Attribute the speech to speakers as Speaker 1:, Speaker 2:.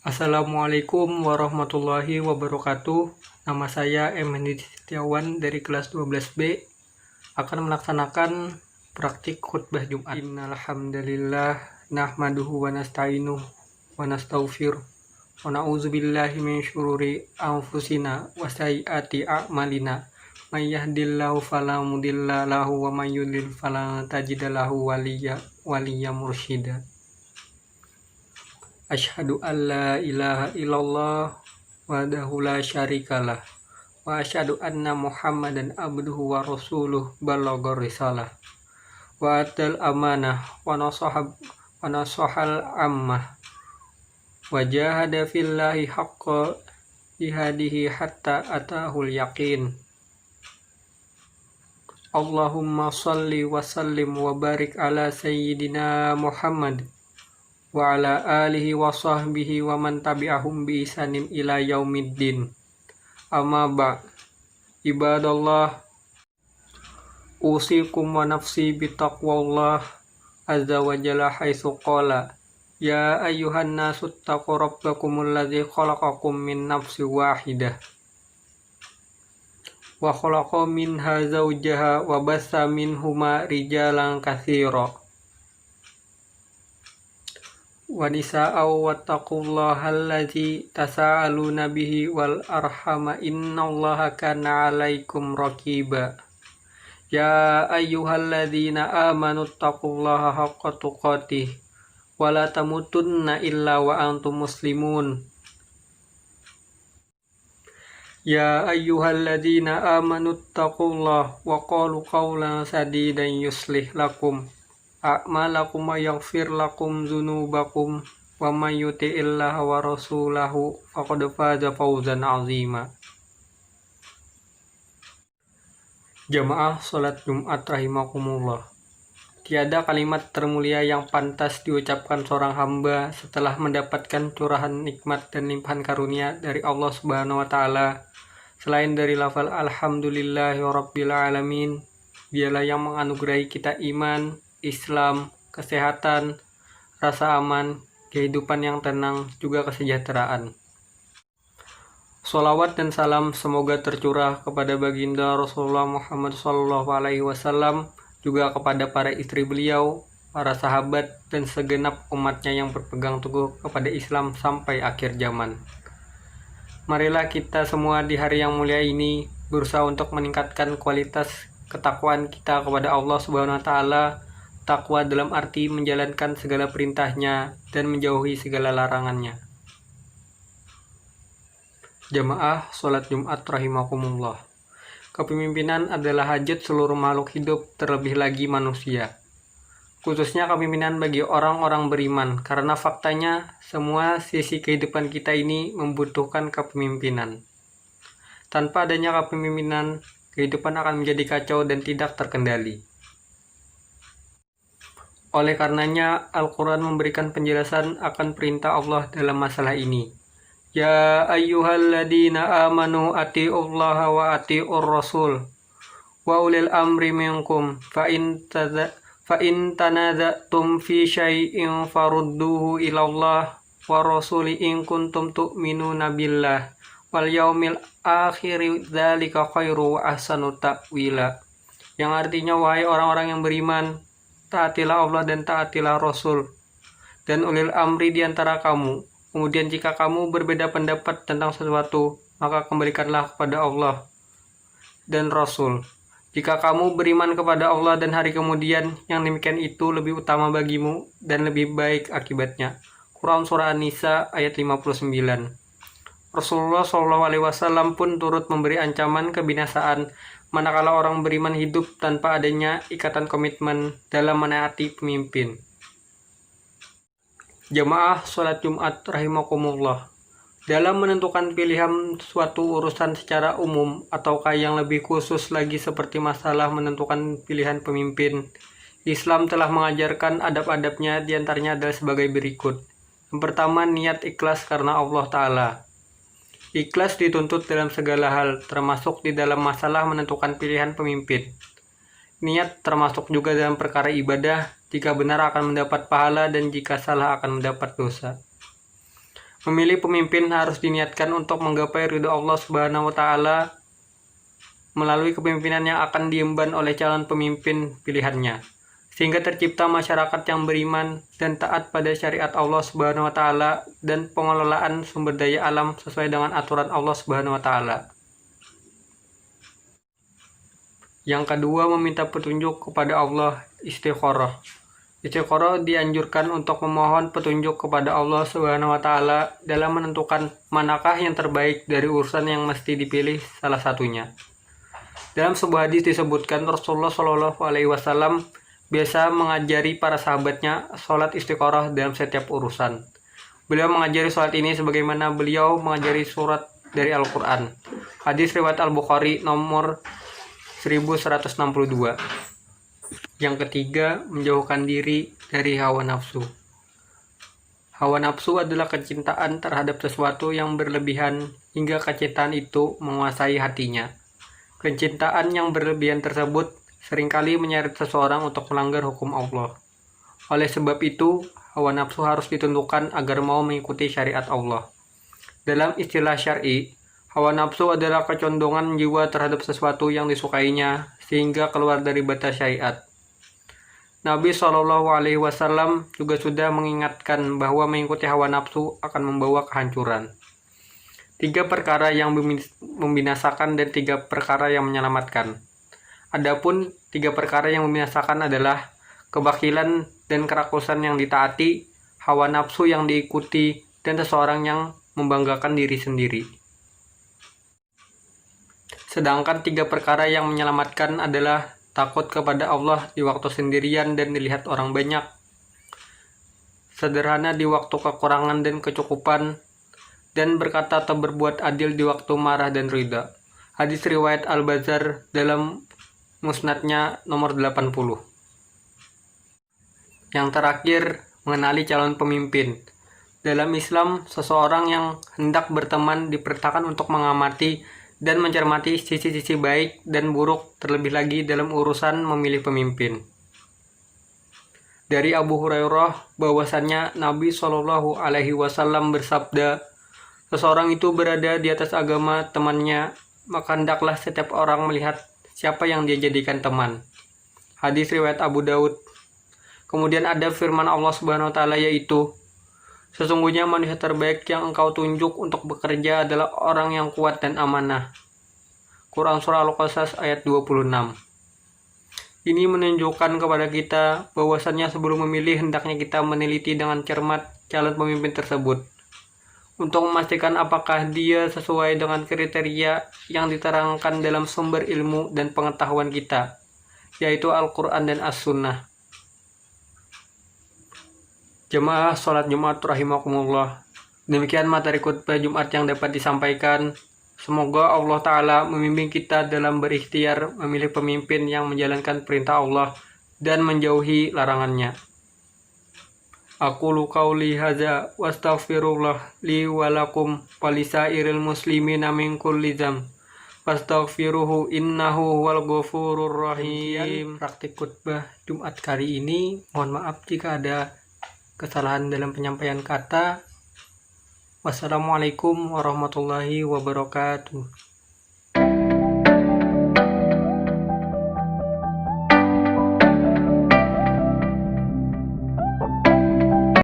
Speaker 1: Assalamualaikum warahmatullahi wabarakatuh. Nama saya M. Hendi Setiawan dari kelas 12B akan melaksanakan praktik khutbah Jumat. Innalhamdalillah nahmaduhu wa nasta'inuhu wa nastaghfiruh wa na'udzubillahi min syururi anfusina wa sayyiati a'malina. May yahdihillahu fala mudilla lahu wa may yudlil fala tajida lahu waliyya mursyida. Asyhadu an la ilaha illallah wahdahu la syarikalah wa asyhadu anna Muhammadan abduhu wa rasuluh ballagha risalah wa atal amanah wa nasahal ammah wa jahada fillahi haqqa jihadihi hatta atahul yaqin. Allahumma salli wa sallim wa barik ala sayyidina Muhammad wa ala alihi wa sahbihi wa man tabi'ahum bi ihsanin ila yaumiddin. Amma ba' ibadallah, usikum wa nafsi bi taqwallah azza wa jalla haitsu qala ya ayyuhan nasu taqu rabbakumul ladzi khalaqakum min nafsin wahidah wa khalaqa minha zawjaha wa bassa minhuma rijalan katsira wa nisa'aw wattaqullaha allazi tasaaluna bihi wal arhama innallaha kana 'alaikum raqiba. Ya ayyuhalladzina amanu taqullaha haqqa tuqatih wa la tamutunna illa wa antum muslimun. Ya ayyuhalladzina amanu taqullaha wa qalu qawlan sadidan yuslih lakum a'malakum wa yaghfir lakum dzunubakum wa may yuti'illaha wa rasulahu faqad faza fawzan 'azima. Jamaah salat Jumat rahimakumullah. Tiada kalimat termulia yang pantas diucapkan seorang hamba setelah mendapatkan curahan nikmat dan limpahan karunia dari Allah Subhanahu wa taala selain dari lafal alhamdulillahirabbil alamin. Dialah yang menganugerahi kita iman, Islam, kesehatan, rasa aman, kehidupan yang tenang, juga kesejahteraan. Sholawat dan salam semoga tercurah kepada baginda Rasulullah Muhammad SAW, juga kepada para istri beliau, para sahabat, dan segenap umatnya yang berpegang teguh kepada Islam sampai akhir zaman. Marilah kita semua di hari yang mulia ini berusaha untuk meningkatkan kualitas ketakwaan kita kepada Allah Subhanahu wa taala. Takwa dalam arti menjalankan segala perintahnya dan menjauhi segala larangannya. Jamaah sholat Jumat rahimakumullah. Kepemimpinan adalah hajat seluruh makhluk hidup, terlebih lagi manusia. Khususnya kepemimpinan bagi orang-orang beriman, karena faktanya semua sisi kehidupan kita ini membutuhkan kepemimpinan. Tanpa adanya kepemimpinan, kehidupan akan menjadi kacau dan tidak terkendali. Oleh karenanya, Al-Quran memberikan penjelasan akan perintah Allah dalam masalah ini. Ya ayyuhalladzina amanu ati'ullaha wa ati'ur rasul wa ulil amri minkum fa in tanaza'tum fi syai'in farudduhu ilallah wa rasuli in kuntum tu'minuna billah wal yaumil akhiri dzalika khairu wa ahsanu ta'wila. Yang artinya, wahai orang-orang yang beriman, taatilah Allah dan taatilah Rasul dan ulil amri di antara kamu. Kemudian jika kamu berbeda pendapat tentang sesuatu, maka kembalikanlah kepada Allah dan Rasul. Jika kamu beriman kepada Allah dan hari kemudian, yang demikian itu lebih utama bagimu dan lebih baik akibatnya. Quran Surah An-Nisa ayat 59. Rasulullah SAW pun turut memberi ancaman kebinasaan manakala orang beriman hidup tanpa adanya ikatan komitmen dalam menaati pemimpin. Jamaah sholat Jumat rahimakumullah. Dalam menentukan pilihan suatu urusan secara umum ataukah yang lebih khusus lagi seperti masalah menentukan pilihan pemimpin, Islam telah mengajarkan adab-adabnya, diantaranya adalah sebagai berikut. Yang pertama, niat ikhlas karena Allah Ta'ala. Ikhlas dituntut dalam segala hal, termasuk di dalam masalah menentukan pilihan pemimpin. Niat termasuk juga dalam perkara ibadah, jika benar akan mendapat pahala dan jika salah akan mendapat dosa. Memilih pemimpin harus diniatkan untuk menggapai ridho Allah Subhanahu wa taala melalui kepemimpinan yang akan diemban oleh calon pemimpin pilihannya, sehingga tercipta masyarakat yang beriman dan taat pada syariat Allah Subhanahu wa taala dan pengelolaan sumber daya alam sesuai dengan aturan Allah Subhanahu wa taala. Yang kedua, meminta petunjuk kepada Allah, istikharah. Istikharah dianjurkan untuk memohon petunjuk kepada Allah Subhanahu wa taala dalam menentukan manakah yang terbaik dari urusan yang mesti dipilih salah satunya. Dalam sebuah hadis disebutkan Rasulullah Shallallahu alaihi wasallam biasa mengajari para sahabatnya sholat istikharah dalam setiap urusan. Beliau mengajari sholat ini sebagaimana beliau mengajari surat dari Al-Quran. Hadis riwayat Al-Bukhari nomor 1162. Yang ketiga, menjauhkan diri dari hawa nafsu. Hawa nafsu adalah kecintaan terhadap sesuatu yang berlebihan hingga kecintaan itu menguasai hatinya. Kecintaan yang berlebihan tersebut seringkali menyeret seseorang untuk melanggar hukum Allah. Oleh sebab itu, hawa nafsu harus ditundukkan agar mau mengikuti syariat Allah. Dalam istilah syar'i, hawa nafsu adalah kecondongan jiwa terhadap sesuatu yang disukainya sehingga keluar dari batas syariat. Nabi Shallallahu alaihi wasallam juga sudah mengingatkan bahwa mengikuti hawa nafsu akan membawa kehancuran. 3 perkara yang membinasakan dan 3 perkara yang menyelamatkan. Adapun 3 perkara yang membinasakan adalah kebakilan dan kerakusan yang ditaati, hawa nafsu yang diikuti, dan seseorang yang membanggakan diri sendiri. Sedangkan 3 perkara yang menyelamatkan adalah takut kepada Allah di waktu sendirian dan dilihat orang banyak, sederhana di waktu kekurangan dan kecukupan, dan berkata atau berbuat adil di waktu marah dan ridha. Hadis riwayat Al-Bazzar dalam musnadnya nomor 80. Yang terakhir, mengenali calon pemimpin. Dalam Islam, seseorang yang hendak berteman diperintahkan untuk mengamati dan mencermati sisi-sisi baik dan buruk, terlebih lagi dalam urusan memilih pemimpin. Dari Abu Hurairah bahwasannya Nabi Shallallahu alaihi wasallam bersabda, seseorang itu berada di atas agama temannya, maka hendaklah setiap orang melihat siapa yang dia jadikan teman. Hadis riwayat Abu Daud. Kemudian ada firman Allah Subhanahu wa taala, yaitu, sesungguhnya manusia terbaik yang engkau tunjuk untuk bekerja adalah orang yang kuat dan amanah. Quran Surah Al-Qasas ayat 26. Ini menunjukkan kepada kita bahwasannya sebelum memilih hendaknya kita meneliti dengan cermat calon pemimpin tersebut untuk memastikan apakah dia sesuai dengan kriteria yang diterangkan dalam sumber ilmu dan pengetahuan kita, yaitu Al-Quran dan As-Sunnah. Jemaah sholat Jumat rahimakumullah. Demikian materi khutbah Jumat yang dapat disampaikan. Semoga Allah Ta'ala membimbing kita dalam berikhtiar memilih pemimpin yang menjalankan perintah Allah dan menjauhi larangannya. Aqulu qauli hadza wastaghfirullah li wa lakum wa lisairil muslimina min kulli dzamb. Fastaghfiruhu innahu huwal ghafurur rahim. Praktik khutbah Jumat kali ini, mohon maaf jika ada kesalahan dalam penyampaian kata. Wassalamualaikum warahmatullahi wabarakatuh.